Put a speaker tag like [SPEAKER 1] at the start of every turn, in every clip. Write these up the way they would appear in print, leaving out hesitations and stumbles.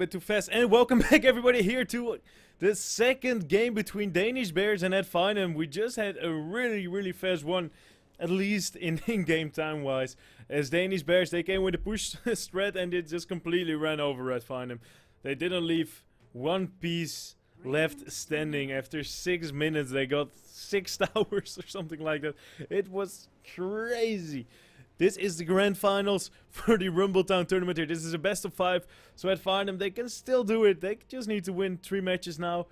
[SPEAKER 1] bit too fast. And welcome back, everybody, here to the second game between Danish Bears and Ad Finem. We just had a really fast one, at least in game time wise. As Danish Bears, they came with a push strat and it just completely ran over Ad Finem. They didn't leave one piece left standing. After 6 minutes, they got 6 towers or something like that. It was crazy. This is the grand finals for the Rumbletown tournament here. This is a best of 5. So at Finem, they can still do it. They just need to win 3 matches now.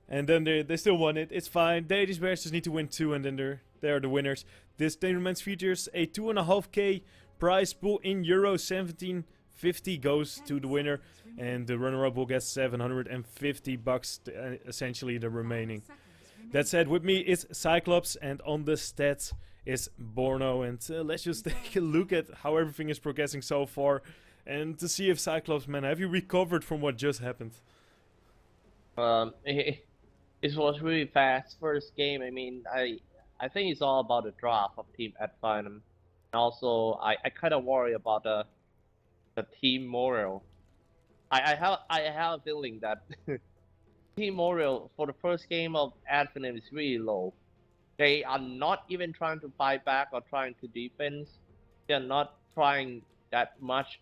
[SPEAKER 1] And then they still won it. It's fine. Danish Bears just need to win 2 and then they're the winners. This tournament features a 2.5k prize pool in Euro. 1750 goes to the winner. And the runner-up will get 750 bucks, essentially the remaining. That said, with me is Cyclops, and on the stats is Borno. And let's just take a look at how everything is progressing so far, and to see if Cyclops, man, have you recovered from what just happened?
[SPEAKER 2] It was really fast first game. I mean, I think it's all about the draft of Team Ad Finem. And also, I kind of worry about the team morale. I have a feeling that team morale for the first game of Ad Finem is really low. They are not even trying to fight back or trying to defense. They are not trying that much,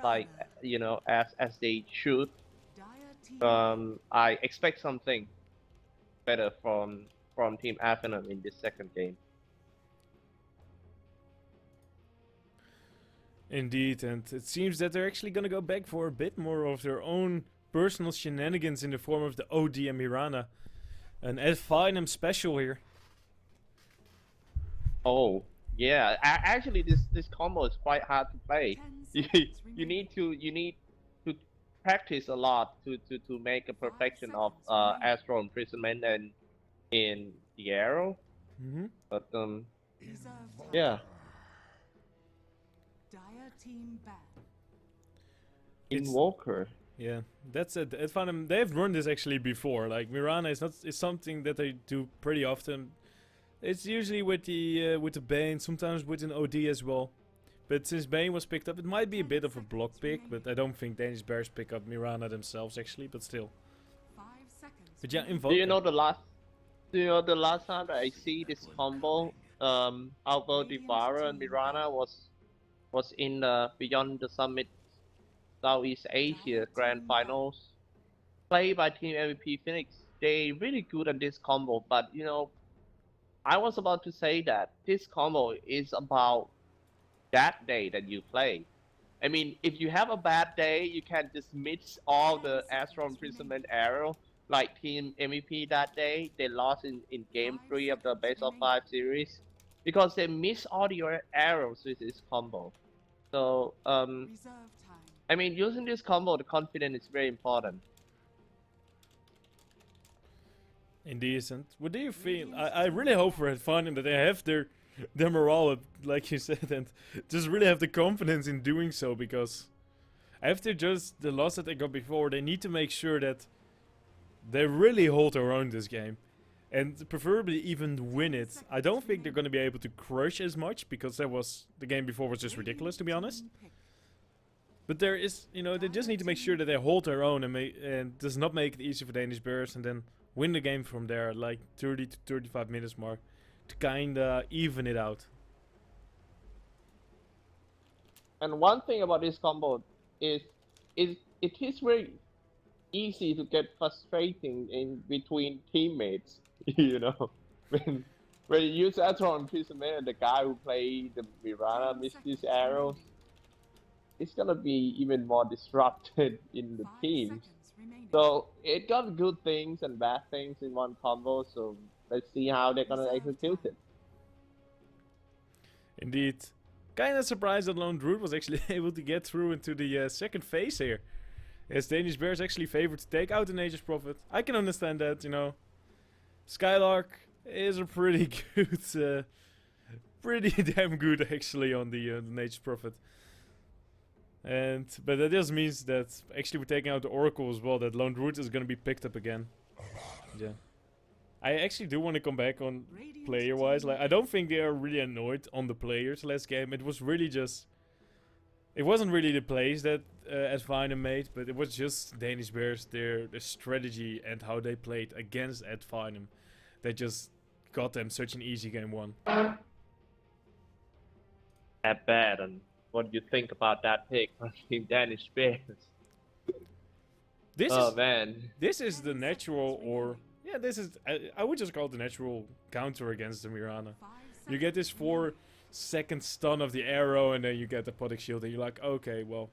[SPEAKER 2] like, you know, as they should. I expect something better from Team Ad Finem in this second game.
[SPEAKER 1] Indeed, and it seems that they're actually gonna go back for a bit more of their own personal shenanigans in the form of the OD and Mirana. An Ad Finem special here.
[SPEAKER 2] Oh, yeah. Actually, this combo is quite hard to play. You need to practice a lot to make a perfection of Astral Imprisonment and in the arrow. But yeah. Invoker.
[SPEAKER 1] Yeah, that's it. Ad Finem, they've run this actually before. Like Mirana is something that they do pretty often. It's usually with the Bane, sometimes with an OD as well. But since Bane was picked up, it might be a bit of a block pick. But I don't think Danish Bears pick up Mirana themselves actually. But still. But yeah, Invoker.
[SPEAKER 2] Do you know the last time that I see this combo, Alvo Devourer and Mirana was in Beyond the Summit Southeast Asia Grand Finals, played by Team MVP Phoenix. They really good at this combo, but you know, I was about to say that this combo is about that day that you play. I mean, if you have a bad day, you can just mix all the Astral Imprisonment arrow. Like Team MVP that day, they lost in Game 3 of the Best of 5 series because they missed all your arrows with this combo. So, I mean, using this combo, the confidence is very important.
[SPEAKER 1] Indeed, and what do you feel? I really hope for Ad Finem that they have their morale up, like you said, and just really have the confidence in doing so, because after just the loss that they got before, they need to make sure that they really hold their own this game. And preferably even win it. I don't think they're going to be able to crush as much, because the game before was just ridiculous, to be honest. But there is, you know, they just need to make sure that they hold their own and does not make it easy for Danish Bears, and then win the game from there, like 30 to 35 minutes mark, to kinda even it out.
[SPEAKER 2] And one thing about this combo is it is very easy to get frustrating in between teammates. You know, when you use Astral Imprisonment and the guy who played the Mirana missed his arrows, it's gonna be even more disrupted in the team. So it got good things and bad things in one combo. So let's see how they're gonna execute it.
[SPEAKER 1] Indeed, kinda surprised that Lone Druid was actually able to get through into the second phase here. As Danish Bears actually favored to take out the Nature's Prophet. I can understand that, you know. Skylark is a pretty good, pretty damn good actually on the Nature's Prophet. But that just means that actually we're taking out the Oracle as well, that Lone Druid is going to be picked up again. Yeah. I actually do want to come back on player-wise. Like, I don't think they are really annoyed on the players last game. It was really just... It wasn't really the plays that Ad Finem made, but it was just Danish Bears, their strategy and how they played against Ad Finem that just got them such an easy game one.
[SPEAKER 2] That bad, and what do you think about that pick on Team Danish Bears?
[SPEAKER 1] This is the natural, or yeah, this is I would just call it the natural counter against the Mirana. You get this 4-second stun of the arrow, and then you get the Podic Shield, and you're like, okay, well,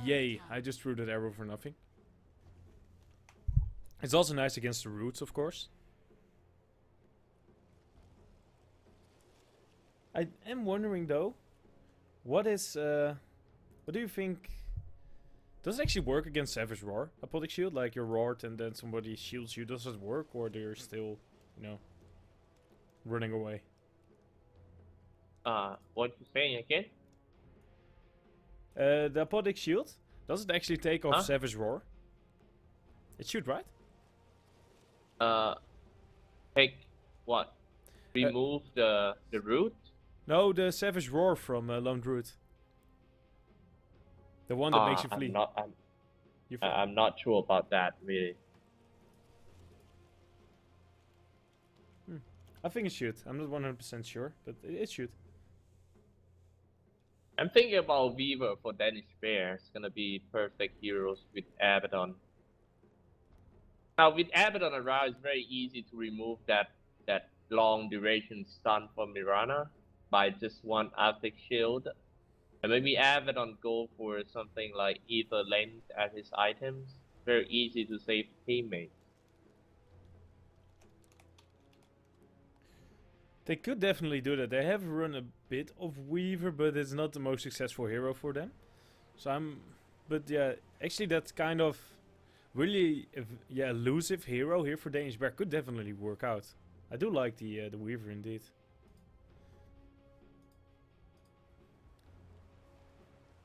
[SPEAKER 1] yay, I just threw that arrow for nothing. It's also nice against the roots, of course. I am wondering though, what do you think? Does it actually work against Savage Roar? A Podic Shield, like you're roared and then somebody shields you. Does it work, or they're still, you know, running away?
[SPEAKER 2] What you saying again?
[SPEAKER 1] The Podic Shield, does it actually take off Savage Roar? It should, right?
[SPEAKER 2] Take what? Remove the root?
[SPEAKER 1] No, the Savage Roar from Lone Root. The one that makes you flee.
[SPEAKER 2] I'm not sure about that, really.
[SPEAKER 1] I think it should. I'm not 100% sure, but it should.
[SPEAKER 2] I'm thinking about Weaver for Danish Bears. It's gonna be perfect heroes with Abaddon. Now, with Abaddon around, it's very easy to remove that long duration stun from Mirana by just one Arctic Shield. And maybe Abaddon go for something like Ether Lens as his items. Very easy to save teammates.
[SPEAKER 1] They could definitely do that. They have run a bit of Weaver, but it's not the most successful hero for them. But yeah, actually that's kind of really, elusive hero here for Danish Bear could definitely work out. I do like the Weaver indeed.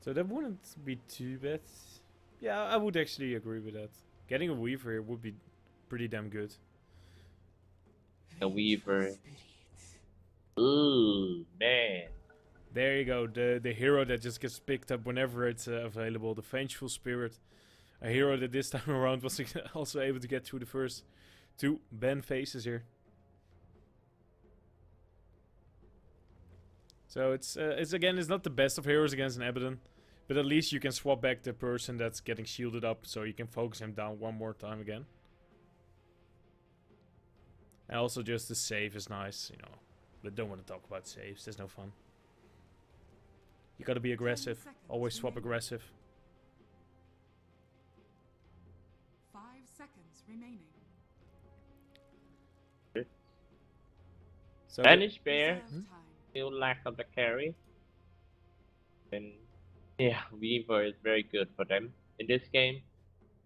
[SPEAKER 1] So that wouldn't be too bad. Yeah, I would actually agree with that. Getting a Weaver here would be pretty damn good.
[SPEAKER 2] A Weaver. Ooh, man.
[SPEAKER 1] There you go, the hero that just gets picked up whenever it's available. The Vengeful Spirit. A hero that this time around was also able to get through the first 2 ban phases here. So it's not the best of heroes against an Abaddon, but at least you can swap back the person that's getting shielded up, so you can focus him down one more time again. And also just the save is nice, you know, but don't want to talk about saves. There's no fun. You gotta be aggressive. Always swap aggressive.
[SPEAKER 3] 5 seconds remaining.
[SPEAKER 2] So Danish Bear still lack of the carry. And yeah, Weaver is very good for them in this game.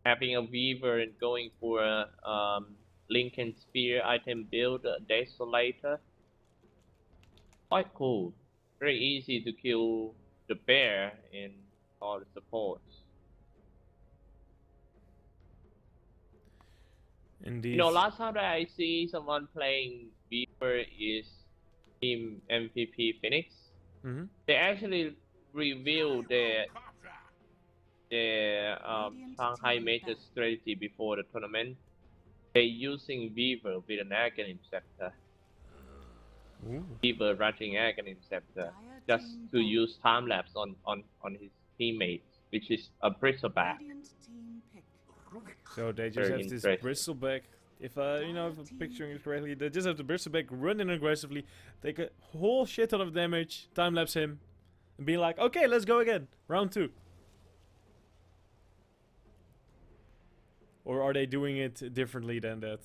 [SPEAKER 2] Having a Weaver and going for a Lincoln Spear item build, Desolator. Quite cool. Very easy to kill the bear in all the supports.
[SPEAKER 1] Indeed.
[SPEAKER 2] You know, last time that I see someone playing Weaver is Team MVP Phoenix. They actually revealed their Shanghai Major strategy before the tournament. They're using Weaver with an Aghanim Scepter. Weaver rushing Aghanim Scepter just to use time lapse on his teammates, which is a bristleback.
[SPEAKER 1] So they just have this bristleback. If I'm picturing it correctly, they just have the bristleback running aggressively, take a whole shit ton of damage, time lapse him, and be like, okay, let's go again, round 2. Or are they doing it differently than that?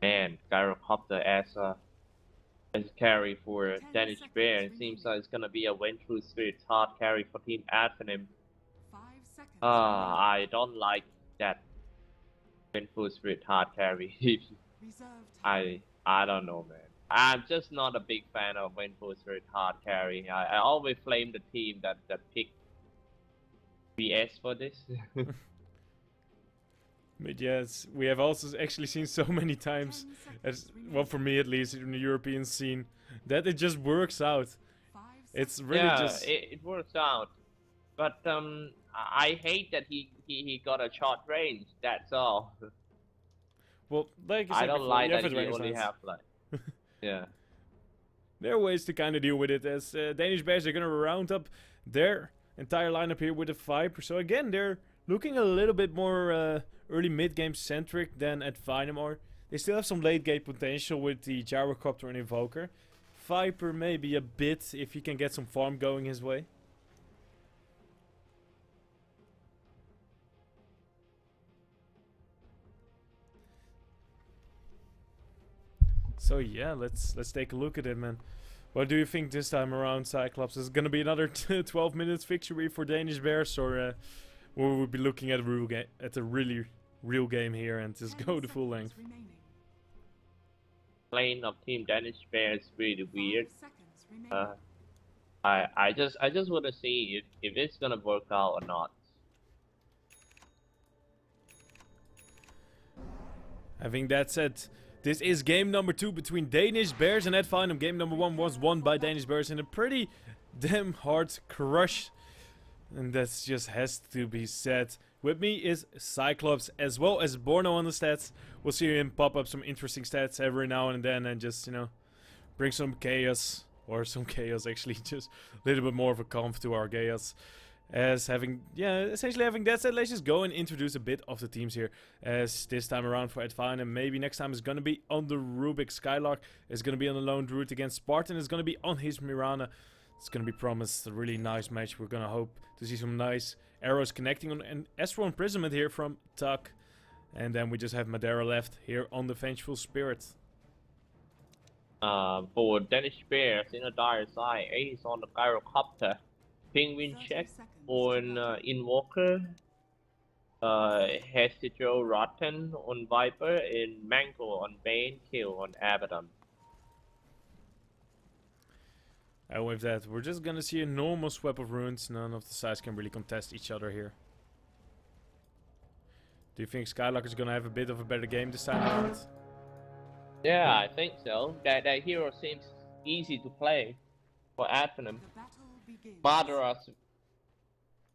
[SPEAKER 2] Man, Gyrocopter as a carry for Danish Bear. It seems like it's gonna be a Vengeful Spirit hard carry for Team Ad Finem. I don't like that Vengeful Spirit hard carry. I don't know, man. I'm just not a big fan of Vengeful Spirit hard carry. I always blame the team that picked VS for this.
[SPEAKER 1] But yes, we have also actually seen so many times,
[SPEAKER 3] 10 seconds
[SPEAKER 1] as
[SPEAKER 3] remaining.
[SPEAKER 1] well for me at least in the European scene, that it just works out.
[SPEAKER 3] 5
[SPEAKER 1] It's
[SPEAKER 3] seconds.
[SPEAKER 1] really
[SPEAKER 2] Yeah,
[SPEAKER 1] just
[SPEAKER 2] it works out. But I hate that he got a short range. That's all.
[SPEAKER 1] well, like I
[SPEAKER 2] I
[SPEAKER 1] said
[SPEAKER 2] don't
[SPEAKER 1] before,
[SPEAKER 2] like
[SPEAKER 1] you have
[SPEAKER 2] that he
[SPEAKER 1] advantage
[SPEAKER 2] only
[SPEAKER 1] lines.
[SPEAKER 2] have like. Yeah.
[SPEAKER 1] There are ways to kind of deal with it, as Danish Bears are gonna round up their entire lineup here with a Viper. So again, they're looking a little bit more early mid-game centric than Ad Finem are. They still have some late game potential with the Gyrocopter and Invoker. Viper maybe a bit if he can get some farm going his way. So yeah, let's take a look at it, man. What do you think this time around, Cyclops? Is it gonna be another 12 minutes victory for Danish Bears, or will we be looking at a really real game here and just
[SPEAKER 3] 10
[SPEAKER 1] go the full
[SPEAKER 3] seconds
[SPEAKER 1] length?
[SPEAKER 3] remaining.
[SPEAKER 2] Playing of Team Danish Bears is really
[SPEAKER 3] 5
[SPEAKER 2] weird.
[SPEAKER 3] seconds remaining.
[SPEAKER 2] I just want to see if it's gonna work out or not.
[SPEAKER 1] Having that said, this is game number 2 between Danish Bears and Ad Finem. Game number 1 was won by Danish Bears in a pretty damn hard crush. And that just has to be said. With me is Cyclops as well as Borno on the stats. We'll see him pop up some interesting stats every now and then and just, you know, bring some chaos. Or some chaos actually, just a little bit more of a comp to our chaos. As essentially having that said, let's just go and introduce a bit of the teams here. As this time around for Ad Finem, and maybe next time is gonna be on the Rubik. Skylark is gonna be on the Lone Druid against Spartan, is gonna be on his Mirana. It's gonna be promised a really nice match. We're gonna hope to see some nice arrows connecting on an Astral Imprisonment here from Tuck. And then we just have Madeira left here on the Vengeful Spirit.
[SPEAKER 2] For Danish Bears in a dire side, Ace on the Gyrocopter, Penguin
[SPEAKER 3] 30
[SPEAKER 2] check
[SPEAKER 3] seconds
[SPEAKER 2] on
[SPEAKER 3] to
[SPEAKER 2] Invoker, Hestidro Rotten on Viper, and Mango on Bane, Kill on Abaddon.
[SPEAKER 1] And with that, we're just gonna see a normal swap of runes. None of the sides can really contest each other here. Do you think Skylark is gonna have a bit of a better game this time around?
[SPEAKER 2] Yeah, I think so. That hero seems easy to play for Ad Finem.
[SPEAKER 3] The battle begins.
[SPEAKER 2] Madara's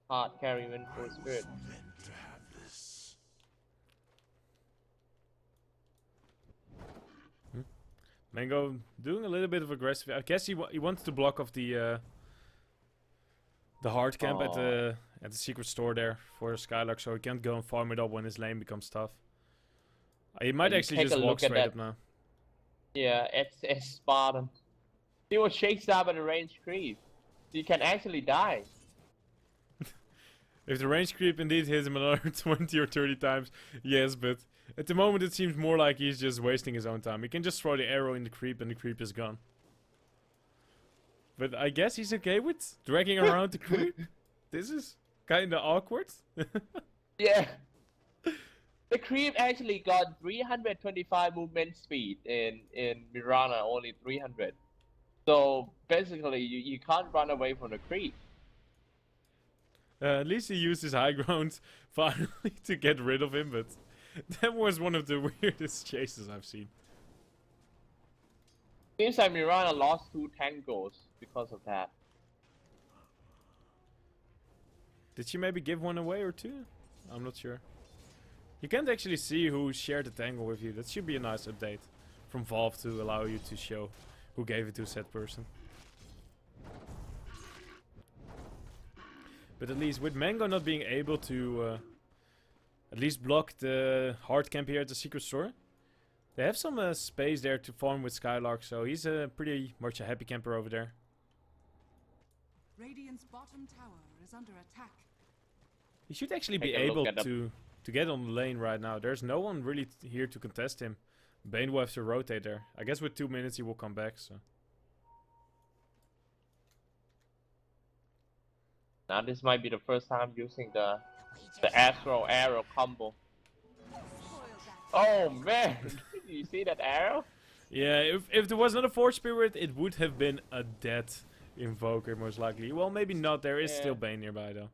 [SPEAKER 2] hard carry win for Spirit.
[SPEAKER 1] Mango doing a little bit of aggressive. I guess he wants to block off the hard camp at the secret store there for Skylark, so he can't go and farm it up when his lane becomes tough. He might
[SPEAKER 2] And
[SPEAKER 1] actually
[SPEAKER 2] take a
[SPEAKER 1] just walk
[SPEAKER 2] look at
[SPEAKER 1] straight
[SPEAKER 2] that.
[SPEAKER 1] up now.
[SPEAKER 2] Yeah, it's Spartan. He was chased out by the range creep. You can actually die.
[SPEAKER 1] If the range creep indeed hits him another 20 or 30 times, yes, but at the moment it seems more like he's just wasting his own time. He can just throw the arrow in the creep and the creep is gone. But I guess he's okay with dragging around the creep. This is kinda awkward.
[SPEAKER 2] Yeah. The creep actually got 325 movement speed in Mirana, only 300. So basically you can't run away from the creep.
[SPEAKER 1] At least he used his high ground finally to get rid of him, but that was one of the weirdest chases I've seen.
[SPEAKER 2] Seems like Mirana lost 2 tangos because of that.
[SPEAKER 1] Did she maybe give one away or two? I'm not sure. You can't actually see who shared the tangle with you. That should be a nice update from Valve to allow you to show who gave it to said person. But at least with Mango not being able to at least block the hard camp here at the secret store, they have some space there to farm with Skylark, so he's pretty much a happy camper over there.
[SPEAKER 3] Radiant's bottom tower is under attack.
[SPEAKER 1] He should actually be
[SPEAKER 2] Take a look
[SPEAKER 1] able
[SPEAKER 2] at the-
[SPEAKER 1] to get on the lane right now. There's no one really here to contest him. Bane will have to rotate there. I guess with 2 minutes he will come back, so.
[SPEAKER 2] Now this might be the first time using the Astral Arrow combo. Oh man! You see that arrow?
[SPEAKER 1] Yeah, if there was not a Force Spirit, it would have been a dead Invoker, most likely. Well, maybe not. There is
[SPEAKER 2] Yeah.
[SPEAKER 1] still Bane nearby, though.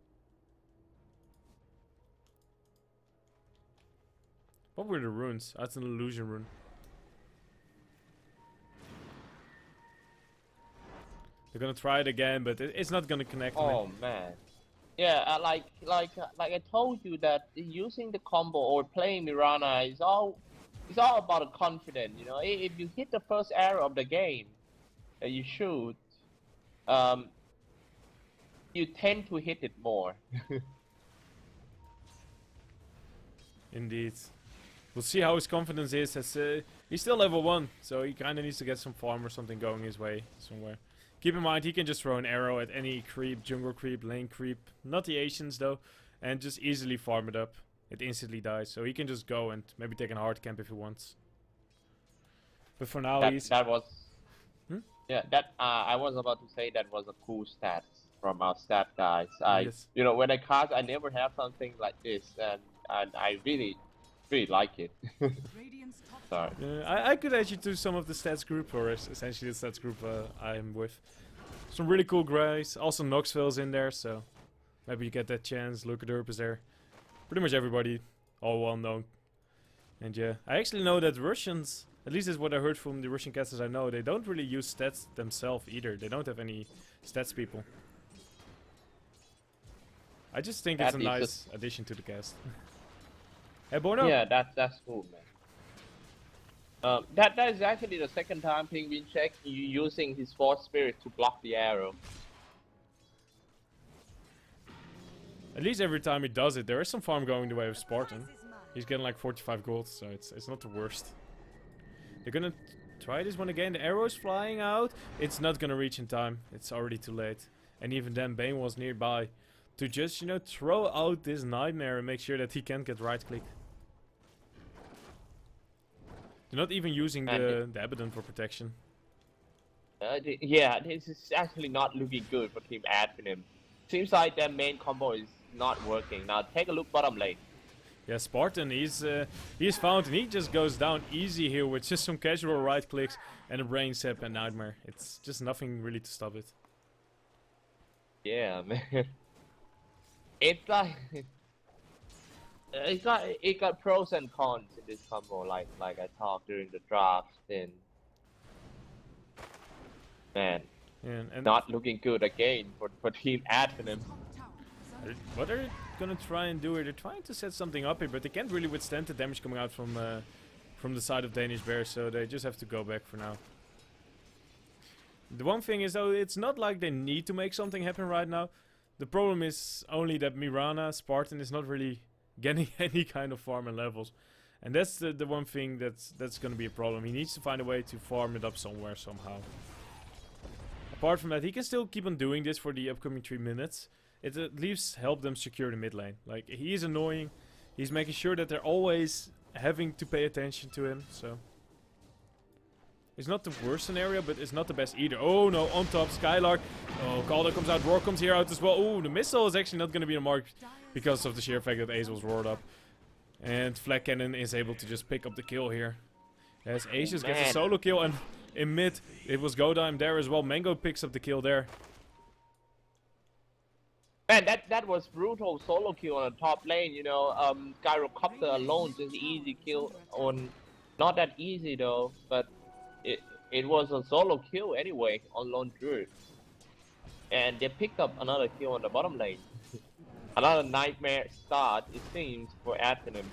[SPEAKER 1] What were the runes? That's an illusion rune. They're gonna try it again, but it's not gonna connect.
[SPEAKER 2] Oh man. Yeah, like I told you that using the combo or playing Mirana is all about the confidence. You know, if you hit the first arrow of the game that you shoot, you tend to hit it more.
[SPEAKER 1] Indeed. We'll see how his confidence is. As he's still level 1, so he kind of needs to get some farm or something going his way somewhere. Keep in mind, he can just throw an arrow at any creep, jungle creep, lane creep, not the Asians though, and just easily farm it up. It instantly dies, so he can just go and maybe take a hard camp if he wants. But for now,
[SPEAKER 2] that was yeah. That I was about to say that was a cool stat from our stat guys.
[SPEAKER 1] Yes.
[SPEAKER 2] You know, when I cast, I never have something like this, and I really like it.
[SPEAKER 3] Radiant's top
[SPEAKER 2] Sorry.
[SPEAKER 1] I could add you to some of the stats group, or essentially the stats group I'm with. Some really cool guys. Also Knoxville's in there, so maybe you get that chance. Luke Derp is there. Pretty much everybody, all well known. And yeah, I actually know that Russians, at least is what I heard from the Russian casters I know, they don't really use stats themselves either. They don't have any stats people. I just think it's a nice addition to the cast. Hey Bono?
[SPEAKER 2] Yeah, that's cool, man. That is actually the second time Penguin Check using his Force Spirit to block the arrow.
[SPEAKER 1] At least every time he does it, there is some farm going the way of Spartan. He's getting like 45 gold, so it's not the worst. They're gonna try this one again. The arrow's flying out. It's not gonna reach in time. It's already too late. And even then, Bane was nearby to just, you know, throw out this nightmare and make sure that he can't get right click. They're not even using the Abaddon for protection.
[SPEAKER 2] Yeah, this is actually not looking good for Team Ad Finem. Seems like their main combo is not working. Now take a look bottom lane.
[SPEAKER 1] Yeah, Spartan, he's found and he just goes down easy here with just some casual right clicks and a brain sap and nightmare. It's just nothing really to stop it.
[SPEAKER 2] Yeah, man. It's like it got pros and cons in this combo, like I talked during the draft. And man,
[SPEAKER 1] and
[SPEAKER 2] not looking good again for Team Ad Finem.
[SPEAKER 1] what are they gonna try and do here? They're trying to set something up here, but they can't really withstand the damage coming out from the side of Danish Bears, so they just have to go back for now. The one thing is though, it's not like they need to make something happen right now. The problem is only that Mirana, Spartan, is not really getting any kind of farm and levels. And that's the one thing that's gonna be a problem. He needs to find a way to farm it up somewhere, somehow. Apart from that, he can still keep on doing this for the upcoming 3 minutes. It at least help them secure the mid lane. Like, he is annoying. He's making sure that they're always having to pay attention to him, so... It's not the worst scenario, but it's not the best either. Oh no, on top, Skylark. Oh, Calder comes out, Roar comes here out as well. Oh, the missile is actually not going to be a mark because of the sheer fact that Ace was roared up. And Flag Cannon is able to just pick up the kill here. As Ace just gets a solo kill, and in mid, it was Godime there as well. Mango picks up the kill there.
[SPEAKER 2] Man, that was brutal solo kill on the top lane, you know. Gyrocopter alone, just easy kill on... Not that easy though, but... It was a solo kill anyway on Lone Druid. And they picked up another kill on the bottom lane. Another nightmare start, it seems, for Ad Finem.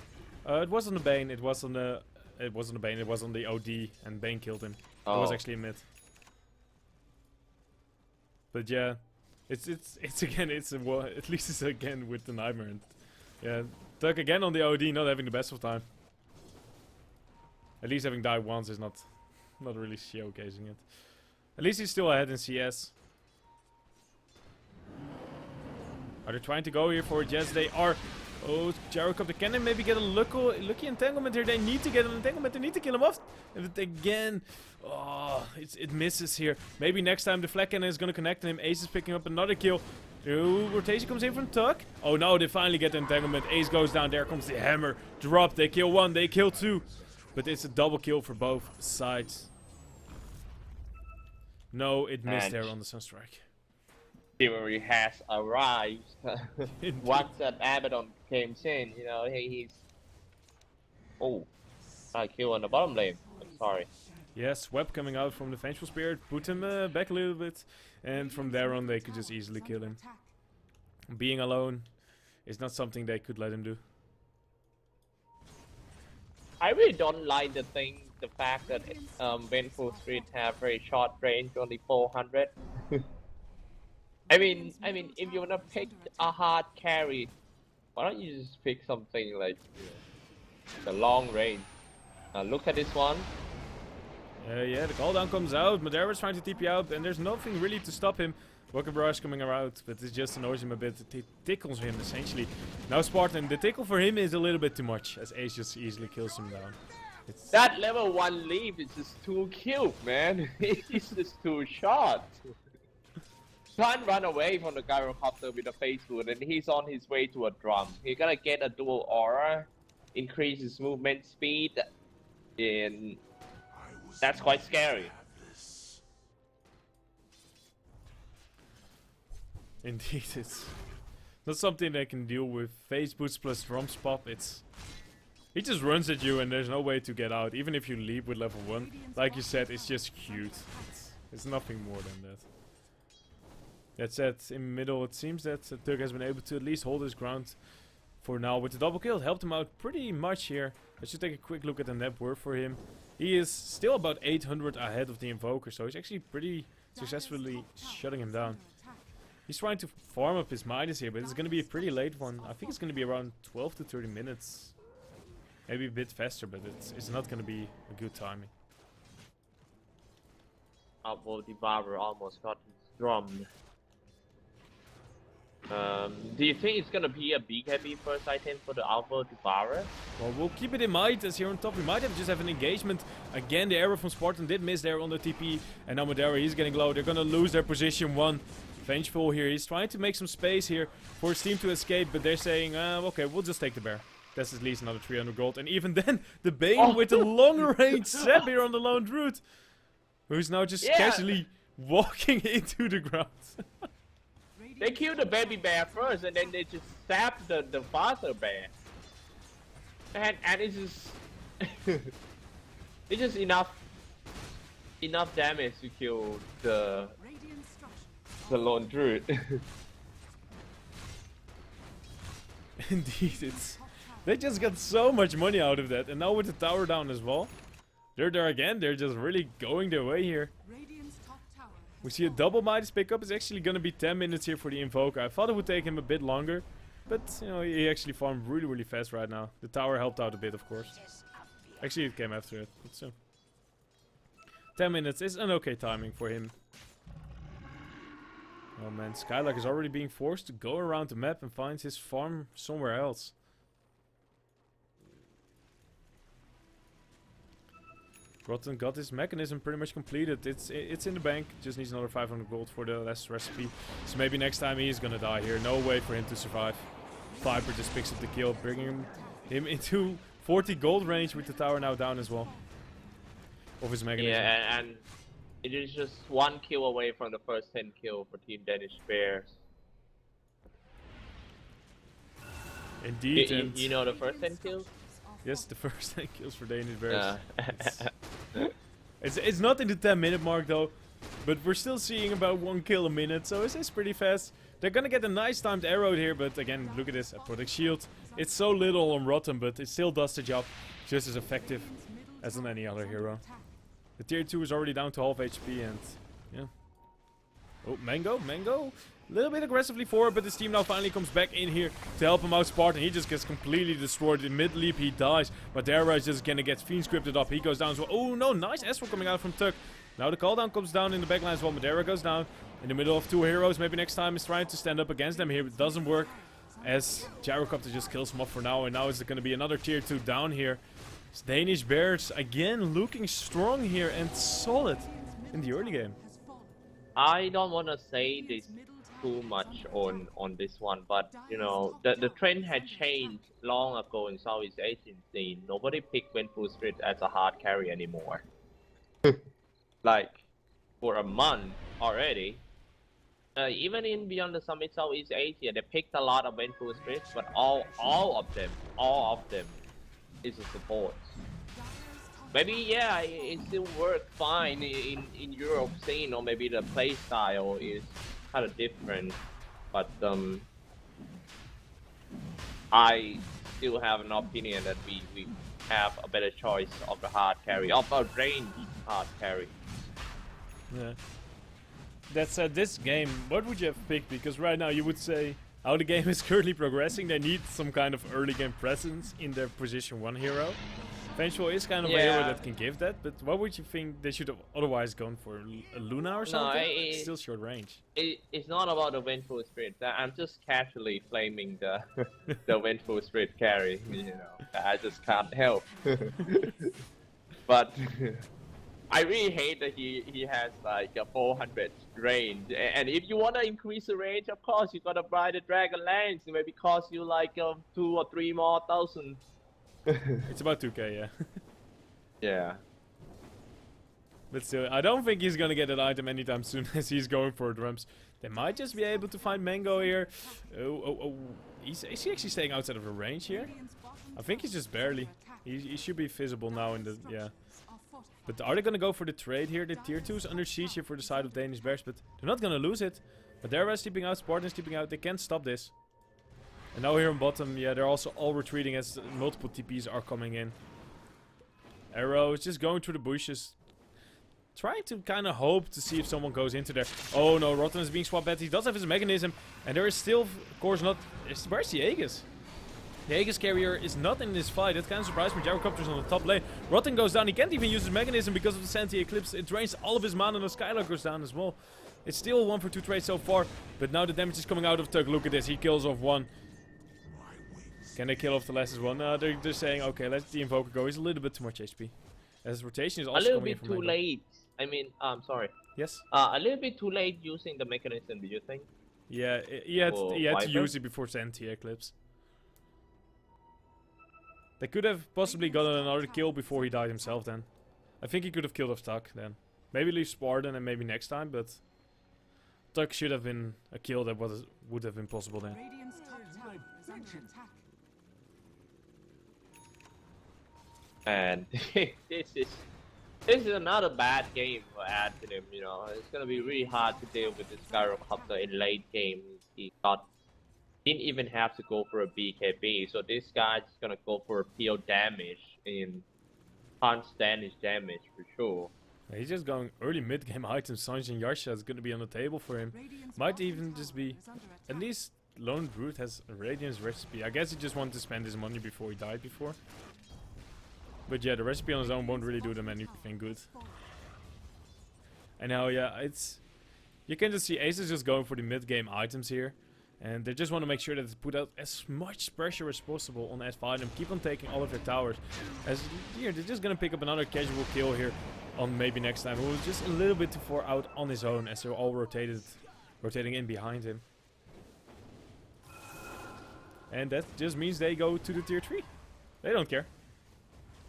[SPEAKER 1] It wasn't the Bane, it was on the Bane, it was on the OD, and Bane killed him. It was actually a mid. But yeah, it's again, at least it's again with the nightmare. And yeah, Tuck again on the OD, not having the best of time. At least having died once is not really showcasing it. At least he's still ahead in CS. Are they trying to go here for it? Yes, they are. Oh, Gyrocopter, can they maybe get a lucky entanglement here? They need to get an entanglement. They need to kill him off. And again, oh, it misses here. Maybe next time the Flag Cannon is going to connect him. Ace is picking up another kill. Ooh, rotation comes in from Tuck. Oh no, they finally get the entanglement. Ace goes down. There comes the hammer. Drop. They kill one. They kill two. But it's a double kill for both sides. No, it missed there on the Sunstrike.
[SPEAKER 2] Chivalry has arrived. Once that Abaddon came in, you know, he's Oh, I kill on the bottom lane. I'm sorry.
[SPEAKER 1] Yes, web coming out from the Vengeful Spirit, put him back a little bit, and from there on they could just easily kill him. Being alone is not something they could let him do.
[SPEAKER 2] I really don't like the fact that Vengeful Spirit have very short range, only 400. I mean, if you wanna pick a hard carry, why don't you just pick something like the long range? Look at this one.
[SPEAKER 1] Yeah, the call down comes out. Madera's trying to TP out, and there's nothing really to stop him. Rocket Barrage coming around, but it just annoys him a bit. It tickles him essentially. Now Spartan, the tickle for him is a little bit too much, as Ace just easily kills him down.
[SPEAKER 2] That level 1 leap is just too cute, man. It's just too short. Can't run away from the gyrocopter with a face wound, and he's on his way to a drum. He's gonna get a dual aura, increase his movement speed, and that's quite scary.
[SPEAKER 1] Indeed, it's not something they can deal with. Phase boost plus drums pop, he just runs at you and there's no way to get out. Even if you leap with level 1, like you said, it's just cute. It's nothing more than that. That said, in middle, it seems that Turk has been able to at least hold his ground for now with the double kill. It helped him out pretty much here. Let's just take a quick look at the net worth for him. He is still about 800 ahead of the Invoker, so he's actually pretty successfully shutting him down. He's trying to farm up his Midas here, but it's going to be a pretty late one. I think it's going to be around 12 to 30 minutes. Maybe a bit faster, but it's not going to be a good timing.
[SPEAKER 2] Well, the barber almost got drummed. Do you think it's gonna be a BKB first item for the Alpha Devourer?
[SPEAKER 1] Well, we'll keep it in mind, as here on top we might have an engagement. Again, the arrow from Spartan did miss there on the TP, and now Madera, he's getting low. They're gonna lose their position 1. Vengeful here, he's trying to make some space here for his team to escape, but they're saying, okay, we'll just take the bear. That's at least another 300 gold. And even then, the Bane with the longer range Seb here on the lone route, who's now just casually walking into the ground.
[SPEAKER 2] They kill the baby bear first, and then they just stab the father bear. And it's just it's just enough damage to kill the lone druid.
[SPEAKER 1] Indeed, they just got so much money out of that, and now with the tower down as well, they're there again. They're just really going their way here. We see a double Midas pickup. It's actually going to be 10 minutes here for the Invoker. I thought it would take him a bit longer, but you know, he actually farmed really fast right now. The tower helped out a bit, of course. Actually, it came after it, but so 10 minutes is an okay timing for him. Oh man, Skylark is already being forced to go around the map and find his farm somewhere else. Rotten got his mechanism pretty much completed. It's in the bank. Just needs another 500 gold for the last recipe. So maybe next time he's gonna die here. No way for him to survive. Viper just picks up the kill, bringing him into 40 gold range with the tower now down as well. Of his mechanism.
[SPEAKER 2] Yeah, and it is just 1 kill away from the first 10 kill for Team Danish Bears.
[SPEAKER 1] Indeed.
[SPEAKER 2] You know the first 10 kills?
[SPEAKER 1] Yes, the first 10 kills for Danish Bears. It's not in the 10-minute mark though, but we're still seeing about 1 kill a minute, so it's pretty fast. They're gonna get a nice timed arrow here, but again, look at this, a Protect Shield. It's so little on Rotten, but it still does the job just as effective as on any other hero. The tier 2 is already down to half HP, and yeah. Oh, Mango, a little bit aggressively forward, but his team now finally comes back in here to help him out. Spartan, he just gets completely destroyed. In mid-leap, he dies. But Dara is just gonna get Fiend scripted up. He goes down as well. Oh no, nice Astral coming out from Tuck. Now the call down comes down in the backline as well. Madera goes down in the middle of 2 heroes. Maybe next time is trying to stand up against them here, but it doesn't work. As Gyrocopter just kills him off for now, and now it's gonna be another tier 2 down here. It's Danish Bears again looking strong here and solid in the early game.
[SPEAKER 2] I don't want to say this too much on this one, but you know, the trend had changed long ago in Southeast Asian scene. Nobody picked Vengeful Spirit as a hard carry anymore. Like for a month already. Even in Beyond the Summit Southeast Asia, they picked a lot of Vengeful Spirits, but all of them is a support. Maybe yeah, it still work fine in Europe scene, or maybe the play style is kind of different. But I still have an opinion that we have a better choice of the hard carry, of a range hard carry.
[SPEAKER 1] Yeah. That said, this game, what would you have picked? Because right now you would say how the game is currently progressing, they need some kind of early game presence in their position 1 hero. Vengeful is kind of a hero
[SPEAKER 2] Yeah.
[SPEAKER 1] that can give that, but what would you think they should have otherwise gone for? A Luna or something? It's still short range.
[SPEAKER 2] It's not about the Vengeful Spirit. I'm just casually flaming the the Vengeful Spirit carry. You know, I just can't help. But I really hate that he has like a 400 range. And if you wanna increase the range, of course you gotta buy the Dragon Lance. It maybe cost you like 2 or 3 more thousand.
[SPEAKER 1] It's about 2k, yeah.
[SPEAKER 2] Yeah.
[SPEAKER 1] But still, I don't think he's gonna get that item anytime soon as he's going for drums. They might just be able to find Mango here. Oh. Is he actually staying outside of the range here? I think he's just barely. He should be visible now in the... yeah. But are they gonna go for the trade here? The tier 2 is under siege here for the side of Danish Bears, but they're not gonna lose it. But they're sleeping out, Spartan's sleeping out. They can't stop this. And now here on bottom, yeah, they're also all retreating as multiple TPs are coming in. Arrow is just going through the bushes. Trying to kind of hope to see if someone goes into there. Oh no, Rotten is being swapped at. He does have his mechanism. And there is still, of course, not... where's the Aegis? The Aegis carrier is not in this fight. That kind of surprised me. Gyrocopter's on the top lane. Rotten goes down. He can't even use his mechanism because of the Senti Eclipse. It drains all of his mana and the Skylark goes down as well. It's still 1 for 2 trades so far. But now the damage is coming out of Tug. Look at this. He kills off 1. Can they kill off the last as well? No, they're saying, okay, let the Invoker go. He's a little bit too much HP. As rotation is also
[SPEAKER 2] A little
[SPEAKER 1] coming in
[SPEAKER 2] bit
[SPEAKER 1] from
[SPEAKER 2] too
[SPEAKER 1] Mango.
[SPEAKER 2] late. I mean, sorry.
[SPEAKER 1] Yes?
[SPEAKER 2] A little bit too late using the mechanism, do you think?
[SPEAKER 1] Yeah, he had
[SPEAKER 2] Or
[SPEAKER 1] to
[SPEAKER 2] Viper?
[SPEAKER 1] use it before Senti Eclipse. They could have possibly gotten another kill before he died himself then. I think he could have killed off Tuck then. Maybe leave Spartan and maybe next time, but... Tuck should have been a kill that would have been possible then.
[SPEAKER 3] Radiant's top tower is under attack.
[SPEAKER 2] And this is another bad game for Ad Finem, you know. It's gonna be really hard to deal with this Gyrocopter in late game. Didn't even have to go for a BKB, so this guy's gonna go for a pure damage in constant damage for sure.
[SPEAKER 1] Yeah, he's just going early mid game items. Sanji and Yasha is gonna be on the table for him.
[SPEAKER 3] Radiant's
[SPEAKER 1] Might
[SPEAKER 3] bottom
[SPEAKER 1] even
[SPEAKER 3] tower
[SPEAKER 1] just be...
[SPEAKER 3] is under
[SPEAKER 1] At
[SPEAKER 3] attack.
[SPEAKER 1] least Lone Brute has a Radiance recipe. I guess he just wanted to spend his money before he died before. But yeah, the recipe on his own won't really do them anything good. And now, yeah, it's... You can just see Ace is just going for the mid-game items here. And they just want to make sure that they put out as much pressure as possible on Ad Finem. Keep on taking all of their towers. As here, they're just going to pick up another casual kill here on maybe next time. Who was just a little bit too far out on his own as they're all rotating in behind him. And that just means they go to the tier 3. They don't care.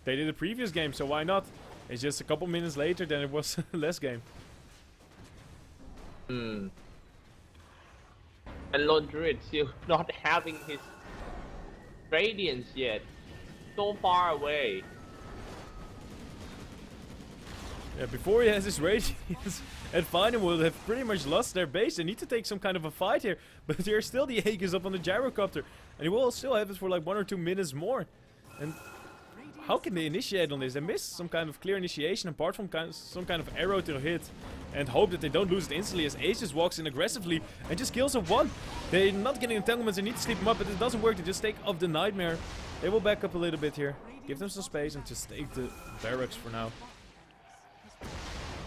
[SPEAKER 1] They did the previous game, so why not? It's just a couple minutes later than it was last game.
[SPEAKER 2] Hmm. And Lone Druid still not having his Radiance yet. So far away.
[SPEAKER 1] Yeah, before he has his Radiance, Ad Finem will have pretty much lost their base. They need to take some kind of a fight here. But there's still the Aegis up on the Gyrocopter. And he will still have it for like 1 or 2 minutes more. And how can they initiate on this? They missed some kind of clear initiation apart from some kind of arrow to hit. And hope that they don't lose it instantly as Ace just walks in aggressively and just kills off 1. They're not getting entanglements, they need to sleep him up, but it doesn't work. They just take off the Nightmare. They will back up a little bit here. Give them some space and just take the barracks for now.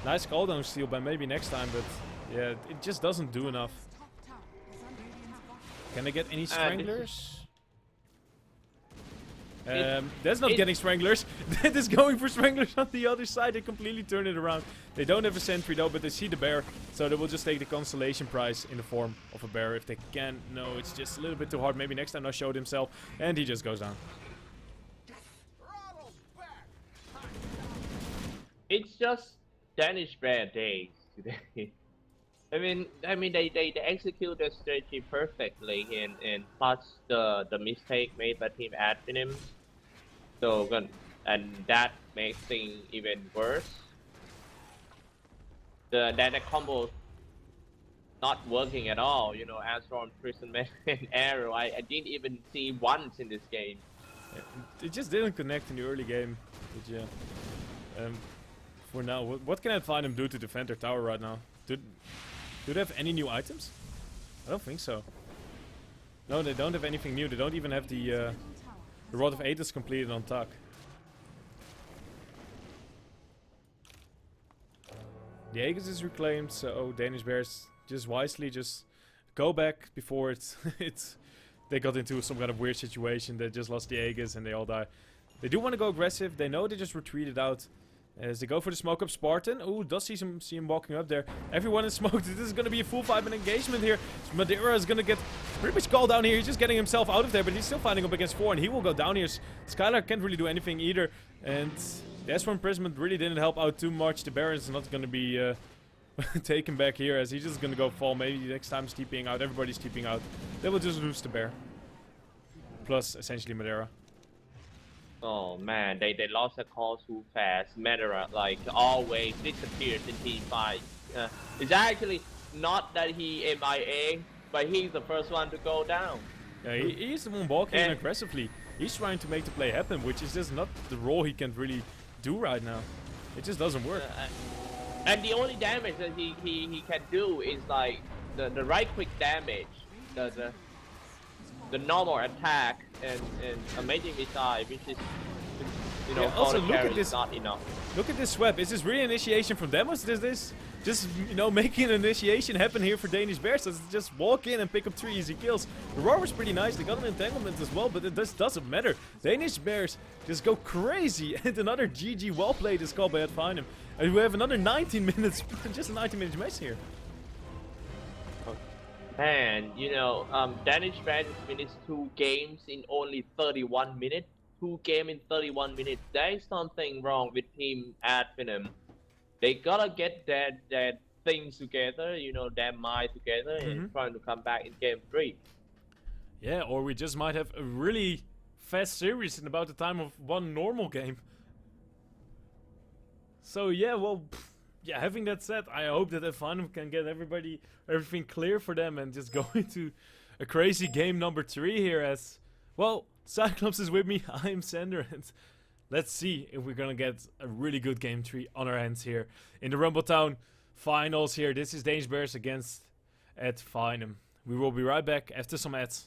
[SPEAKER 1] Nice cooldown steal by maybe next time, but yeah, it just doesn't do enough.
[SPEAKER 3] Top tower is under Radiant's bottom.
[SPEAKER 1] Can they get any
[SPEAKER 2] This
[SPEAKER 1] Stranglers?
[SPEAKER 2] It-
[SPEAKER 1] That's not
[SPEAKER 2] it-
[SPEAKER 1] getting Stranglers. That is going for Stranglers on the other side. They completely turn it around. They don't have a sentry though, but they see the bear. So they will just take the constellation prize in the form of a bear if they can. No, it's just a little bit too hard. Maybe next time they'll show himself. And he just goes down.
[SPEAKER 2] It's just Danish Bear days today. I mean they execute their strategy perfectly, and plus the mistake made by Team Ad Finem, So and that makes things even worse. That combo not working at all. You know, Astron, Prison Man, and Arrow. I didn't even see once in this game.
[SPEAKER 1] It just didn't connect in the early game. But yeah. For now, what can Ad Finem do to defend their tower right now? Do they have any new items? I don't think so. No, they don't have anything new. They don't even have the Rod of Aethys completed on Tuck. The Aegis is reclaimed, so Danish Bears just wisely just go back before it's they got into some kind of weird situation. They just lost the Aegis and they all die. They do want to go aggressive. They know they just retreated out. As they go for the smoke up Spartan. Ooh, does see him walking up there. Everyone is smoked. This is gonna be a full 5-minute engagement here. Madeira is gonna get pretty much called down here. He's just getting himself out of there, but he's still fighting up against 4, and he will go down here. Skylar can't really do anything either. And the S4 imprisonment really didn't help out too much. The Baron is not gonna be taken back here, as he's just gonna go fall. Maybe next time he's TPing out. Everybody's TPing out. They will just lose the Bear. Plus, essentially, Madeira.
[SPEAKER 2] Oh man, they lost the call too fast. Medera like always disappears in team fight. It's actually not that he MIA, but he's the first one to go down.
[SPEAKER 1] Yeah, he's the one walking in aggressively. He's trying to make the play happen, which is just not the role he can really do right now. It just doesn't work.
[SPEAKER 2] And the only damage that he can do is like the right click damage, the normal attack and amazing missile, which is, you know,
[SPEAKER 1] yeah, also look at this.
[SPEAKER 2] Not enough.
[SPEAKER 1] Look at this swap. Is this really initiation from them? Or is this just, you know, making an initiation happen here for Danish Bears? So just walk in and pick up 3 easy kills. The roar was pretty nice. They got an entanglement as well, but it just doesn't matter. Danish Bears just go crazy, and another GG well played is called by Ad Finem. And we have another 19 minutes, just a 19-minute match here.
[SPEAKER 2] Man, you know, Danish Bears finished 2 games in only 31 minutes. 2 games in 31 minutes. There is something wrong with Team Ad Finem. They gotta get that things together, you know, their mind together, and trying to come back in game 3.
[SPEAKER 1] Yeah, or we just might have a really fast series in about the time of one normal game. So yeah, well, yeah, having that said, I hope that Ad Finem can get everything clear for them and just go into a crazy game number 3 here. As well, Cyclops is with me, I am Sander, and let's see if we're gonna get a really good game 3 on our hands here in the Rumble Town finals here. This is Danish Bears against Ad Finem. We will be right back after some ads.